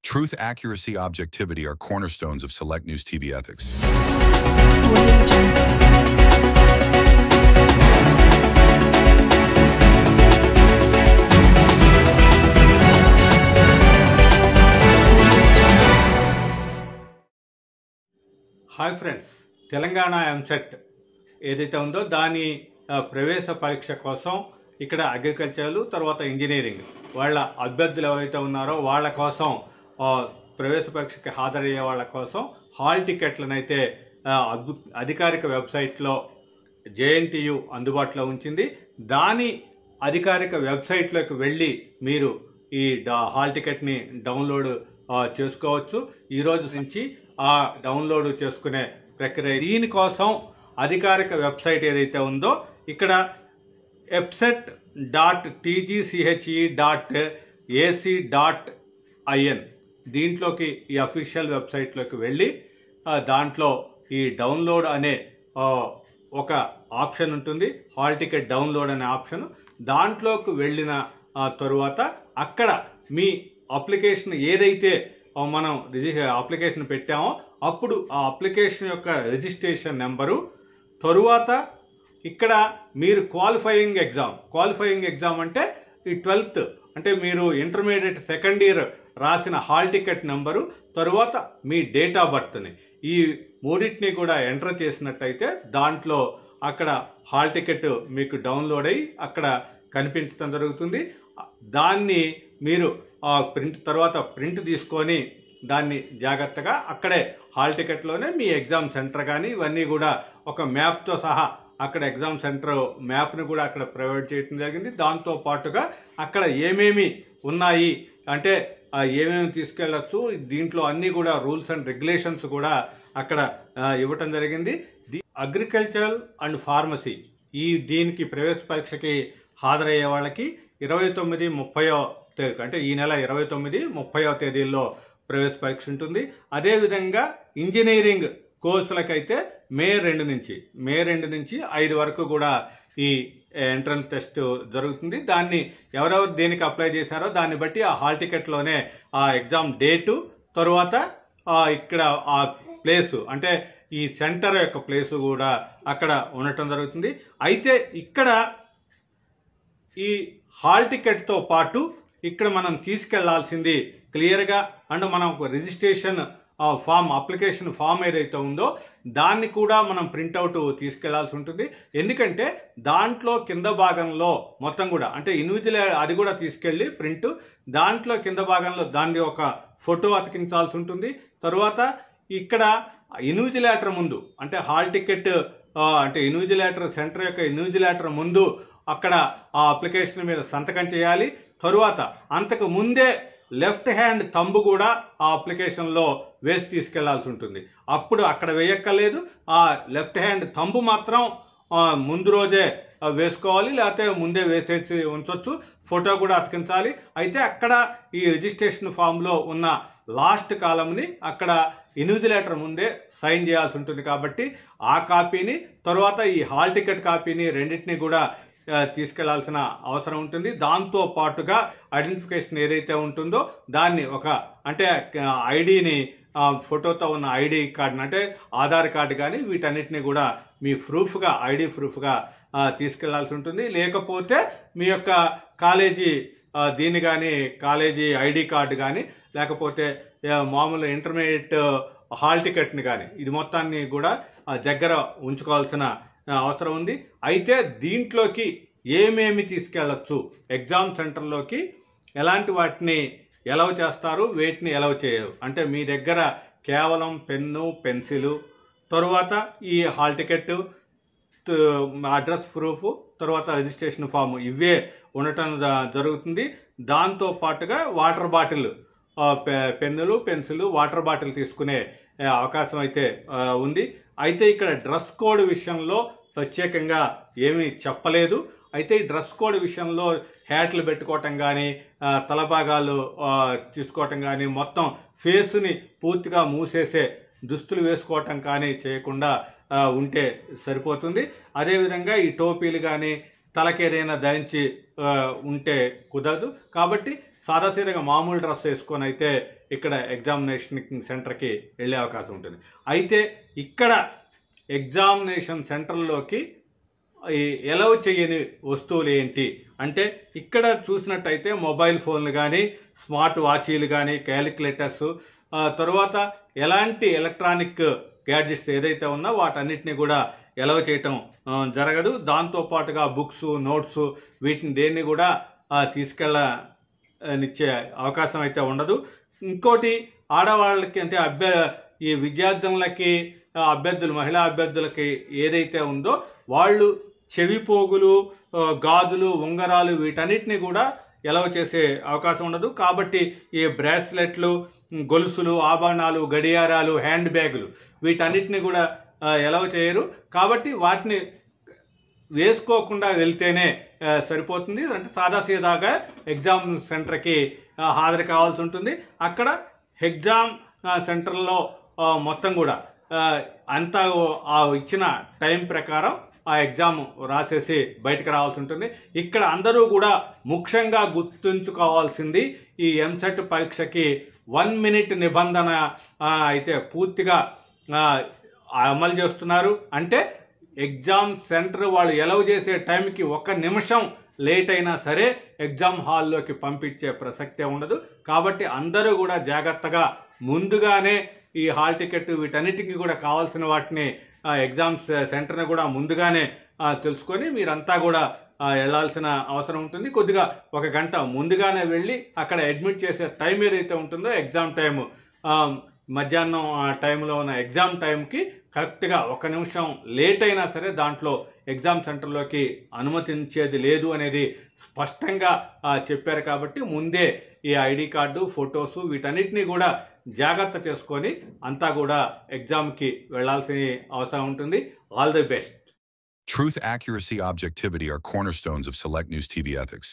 Truth, accuracy, objectivity are cornerstones of Select News TV ethics. Hi friends, Telangana EAMCET ఏదైతే ఉందో దాని ప్రవేశ పరీక్ష కోసం ఇక్కడ అగ్రికల్చర్ తర్వాత ఇంజనీరింగ్ వాళ్ళ అభ్యర్థులు ఎవరైతే ఉన్నారో వాళ్ళ కోసం ప్రవేశ పరీక్షకి హాజరయ్యే వాళ్ళ కోసం హాల్ టికెట్లను అయితే అధికారిక వెబ్సైట్లో JNTU అందుబాటులో ఉంచింది. దాని అధికారిక వెబ్సైట్లోకి వెళ్ళి మీరు ఈ హాల్ టికెట్ని డౌన్లోడ్ చేసుకోవచ్చు. ఈరోజు నుంచి ఆ డౌన్లోడ్ చేసుకునే ప్రక్రియ. దీనికోసం అధికారిక వెబ్సైట్ ఏదైతే ఉందో ఇక్కడ epset.tgche.ac.in దీంట్లోకి ఈ అఫీషియల్ వెబ్సైట్లోకి వెళ్ళి దాంట్లో ఈ డౌన్లోడ్ అనే ఒక ఆప్షన్ ఉంటుంది. హాల్ టికెట్ డౌన్లోడ్ అనే ఆప్షన్ దాంట్లోకి వెళ్ళిన తరువాత అక్కడ మీ అప్లికేషన్ ఏదైతే మనం అప్లికేషన్ పెట్టామో అప్పుడు ఆ అప్లికేషన్ యొక్క రిజిస్ట్రేషన్ నెంబరు, తరువాత ఇక్కడ మీరు క్వాలిఫైయింగ్ ఎగ్జామ్ అంటే ఈ 12th అంటే మీరు ఇంటర్మీడియట్ సెకండ్ ఇయర్ రాసిన హాల్ టికెట్ నెంబరు, తరువాత మీ డేట్ ఆఫ్ బర్త్ని ఈ మూడింటిని కూడా ఎంటర్ చేసినట్టయితే దాంట్లో అక్కడ హాల్ టికెట్ మీకు డౌన్లోడ్ అయ్యి అక్కడ కనిపించడం జరుగుతుంది. దాన్ని మీరు ప్రింట్ తీసుకొని దాన్ని జాగ్రత్తగా అక్కడే హాల్ టికెట్లోనే మీ ఎగ్జామ్ సెంటర్ కానీ ఇవన్నీ కూడా ఒక మ్యాప్తో సహా అక్కడ ఎగ్జామ్ సెంటర్ మ్యాప్ని కూడా అక్కడ ప్రొవైడ్ చేయడం జరిగింది. దాంతో పాటుగా అక్కడ ఏమేమి ఉన్నాయి అంటే ఏమేమి తీసుకెళ్ళచ్చు, దీంట్లో అన్నీ కూడా రూల్స్ అండ్ రెగ్యులేషన్స్ కూడా అక్కడ ఇవ్వటం జరిగింది. అగ్రికల్చర్ అండ్ ఫార్మసీ దీనికి ప్రవేశ పరీక్షకి హాజరయ్యే వాళ్ళకి 29, 30 అంటే ఈ నెల 29, 30 తేదీల్లో ప్రవేశ పరీక్ష ఉంటుంది. అదేవిధంగా ఇంజనీరింగ్ కోర్సులకైతే మే 2 నుంచి 5 వరకు కూడా ఈ ఎంట్రన్స్ టెస్ట్ జరుగుతుంది. దాన్ని ఎవరెవరు దేనికి అప్లై చేశారో దాన్ని బట్టి ఆ హాల్ టికెట్లోనే ఆ ఎగ్జామ్ డేటు, తరువాత ఇక్కడ ఆ ప్లేసు అంటే ఈ సెంటర్ యొక్క ప్లేసు కూడా అక్కడ ఉండటం జరుగుతుంది. అయితే ఇక్కడ ఈ హాల్ టికెట్తో పాటు ఇక్కడ మనం తీసుకెళ్లాల్సింది క్లియర్గా అండ్ మనం రిజిస్ట్రేషన్ అప్లికేషన్ ఫామ్ ఏదైతే ఉందో దాన్ని కూడా మనం ప్రింట్అవుట్ తీసుకెళ్లాల్సి ఉంటుంది. ఎందుకంటే దాంట్లో కింద భాగంలో మొత్తం కూడా అంటే ఇన్విజిలేటర్ అది కూడా తీసుకెళ్లి ప్రింట్ దాంట్లో కింద భాగంలో దాన్ని ఒక ఫోటో అతికించాల్సి ఉంటుంది. తరువాత ఇక్కడ ఇన్విజిలేటర్ ముందు అంటే హాల్ టికెట్ అంటే ఇన్విజిలేటర్ సెంటర్ యొక్క ఇన్విజిలేటర్ ముందు అక్కడ ఆ అప్లికేషన్ మీద సంతకం చేయాలి. తరువాత అంతకు ముందే లెఫ్ట్ హ్యాండ్ థంబ్ కూడా ఆ అప్లికేషన్లో వేసి తీసుకెళ్లాల్సి ఉంటుంది. అప్పుడు అక్కడ వేయక్కర్లేదు, ఆ లెఫ్ట్ హ్యాండ్ థంబ్ మాత్రం ముందు రోజే వేసుకోవాలి, లేకపోతే ముందే వేసేసి ఉంచవచ్చు. ఫోటో కూడా అతికించాలి. అయితే అక్కడ ఈ రిజిస్ట్రేషన్ ఫామ్లో ఉన్న లాస్ట్ కాలంని అక్కడ ఇన్విజిలేటర్ ముందే సైన్ చేయాల్సి ఉంటుంది. కాబట్టి ఆ కాపీని తర్వాత ఈ హాల్ టికెట్ కాపీని రెండింటినీ కూడా తీసుకెళ్లాల్సిన అవసరం ఉంటుంది. దాంతో పాటుగా ఐడెంటిఫికేషన్ ఏదైతే ఉంటుందో దాన్ని అంటే ఐడిని ఫోటోతో ఉన్న ఐడి కార్డుని అంటే ఆధార్ కార్డు కానీ వీటన్నిటిని కూడా మీ ఐడి ప్రూఫ్గా తీసుకెళ్లాల్సి ఉంటుంది. లేకపోతే మీ యొక్క కాలేజీ దీన్ని కానీ కాలేజీ ఐడి కార్డు కానీ లేకపోతే మామూలు ఇంటర్మీడియట్ హాల్ టికెట్ని కానీ ఇది మొత్తాన్ని కూడా దగ్గర ఉంచుకోవాల్సిన అవసరం ఉంది. అయితే దీంట్లోకి ఏమేమి తీసుకెళ్లొచ్చు, ఎగ్జామ్ సెంటర్లోకి ఎలాంటి వాటిని ఎలవ్ చేస్తారు, వేటిని ఎలవ్ చేయరు అంటే మీ దగ్గర కేవలం పెన్ను, పెన్సిలు, తరువాత ఈ హాల్ టికెట్, అడ్రస్ ప్రూఫ్, తర్వాత రిజిస్ట్రేషన్ ఫామ్ ఇవే ఉండటం జరుగుతుంది. దాంతో పాటుగా వాటర్ బాటిల్, పెన్నులు, పెన్సిల్, వాటర్ బాటిల్ తీసుకునే అవకాశం అయితే ఉంది. అయితే ఇక్కడ డ్రెస్ కోడ్ విషయంలో ప్రత్యేకంగా ఏమీ చెప్పలేదు. అయితే ఈ డ్రెస్ కోడ్ విషయంలో హ్యాట్లు పెట్టుకోవటం కానీ తలభాగాలు తీసుకోవటం కానీ మొత్తం ఫేస్ని పూర్తిగా మూసేసే దుస్తులు వేసుకోవటం కానీ చేయకుండా ఉంటే సరిపోతుంది. అదేవిధంగా ఈ టోపీలు కానీ తలకేదైనా ధరించి ఉంటే కుదరదు. కాబట్టి సాదాసీదగా మామూలు డ్రెస్ వేసుకొని అయితే ఇక్కడ ఎగ్జామినేషన్ సెంటర్కి వెళ్ళే అవకాశం ఉంటుంది. అయితే ఇక్కడ ఎగ్జామినేషన్ సెంటర్లోకి ఎలవ్ చేయని వస్తువులు ఏంటి అంటే, ఇక్కడ చూసినట్టయితే మొబైల్ ఫోన్లు కానీ, స్మార్ట్ వాచీలు కానీ, క్యాలిక్యులేటర్స్, తరువాత ఎలాంటి ఎలక్ట్రానిక్ గ్యాడ్జెట్స్ ఏదైతే ఉన్నా వాటన్నిటిని కూడా ఎలవ్ చేయటం జరగదు. దాంతోపాటుగా బుక్స్, నోట్స్ వీటిని దేన్ని కూడా తీసుకెళ్ళనిచ్చే అవకాశం అయితే ఉండదు. ఇంకోటి, ఆడవాళ్ళకి అంటే ఈ విద్యార్థులకి మహిళా అభ్యర్థులకి ఏదైతే ఉందో వాళ్ళు చెవి పోగులు, గాజులు, ఉంగరాలు వీటన్నిటిని కూడా ఎలవ్ చేసే అవకాశం ఉండదు. కాబట్టి ఈ బ్రాస్లెట్లు, గొలుసులు, ఆభరణాలు, గడియారాలు, హ్యాండ్ బ్యాగులు వీటన్నిటిని కూడా ఎలవ్ చేయరు. కాబట్టి వాటిని వేసుకోకుండా వెళ్తేనే సరిపోతుంది. అంటే సాదాసీదాగా ఎగ్జామ్ సెంటర్కి హాజరు కావాల్సి ఉంటుంది. అక్కడ ఎగ్జామ్ సెంటర్లో మొత్తం కూడా అంతా ఇచ్చిన టైం ప్రకారం ఆ ఎగ్జామ్ రాసేసి బయటకు రావాల్సి ఉంటుంది. ఇక్కడ అందరూ కూడా ముఖ్యంగా గుర్తుంచుకోవాల్సింది, ఈ ఎంసెట్ పరీక్షకి 1 మినిట్ నిబంధన అయితే పూర్తిగా అమలు చేస్తున్నారు. అంటే ఎగ్జామ్ సెంటర్ వాళ్ళు ఎలవ్ చేసే టైంకి 1 నిమిషం లేట్ అయినా సరే ఎగ్జామ్ హాల్లోకి పంపించే ప్రసక్తే ఉండదు. కాబట్టి అందరూ కూడా జాగ్రత్తగా ముందుగానే ఈ హాల్ టికెట్ వీటన్నిటికీ కూడా కావాల్సిన వాటిని ఎగ్జామ్ సెంటర్ని కూడా ముందుగానే తెలుసుకొని మీరంతా కూడా వెళ్ళాల్సిన అవసరం ఉంటుంది. కొద్దిగా 1 గంట ముందుగానే వెళ్ళి అక్కడ అడ్మిట్ చేసే టైం ఏదైతే ఉంటుందో ఎగ్జామ్ టైము మధ్యాహ్నం టైంలో ఉన్న ఎగ్జామ్ టైంకి కరెక్ట్గా 1 నిమిషం లేట్ అయినా సరే దాంట్లో ఎగ్జామ్ సెంటర్లోకి అనుమతించేది లేదు అనేది స్పష్టంగా చెప్పారు. కాబట్టి ముందే ఈ ఐడి కార్డు, ఫొటోసు వీటన్నిటినీ కూడా జాగ్రత్త చేసుకొని అంతా కూడా ఎగ్జామ్కి వెళ్లాల్సిన అవసరం ఉంటుంది. All the best. Truth, accuracy, objectivity are cornerstones of Select News TV ethics.